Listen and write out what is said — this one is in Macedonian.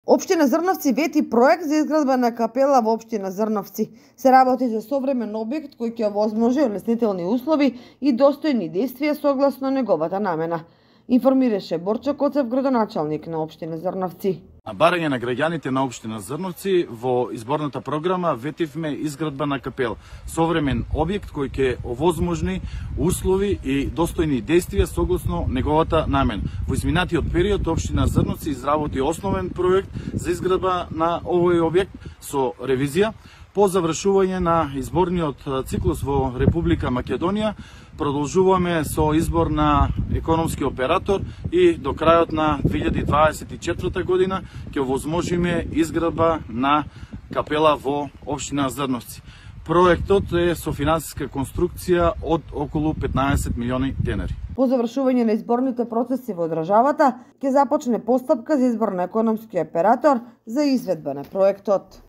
Општина Зрновци вети проект за изградба на капела во општина Зрновци. Се работи за современ објект кој ќе овозможи олеснителни услови и достојни действија согласно неговата намена. Информираше Борчо Коцев, градоначалник на општина Зрновци. На барање на граѓаните на општина Зрновци во изборната програма ветивме изградба на капел, современ објект кој ќе овозможни услови и достојни действија согласно неговата намена. Во изминатиот период општина Зрновци изработи основен проект за изградба на овој објект со ревизија. По завршување на изборниот циклус во Република Македонија, продолжуваме со избор на економски оператор и до крајот на 2024 година ќе овозможиме изградба на капела во општина Зрновци. Проектот е со финансиска конструкција од околу 15 милиони денари. По завршување на изборните процеси во државата ќе започне постапка за избор на економски оператор за изведба на проектот.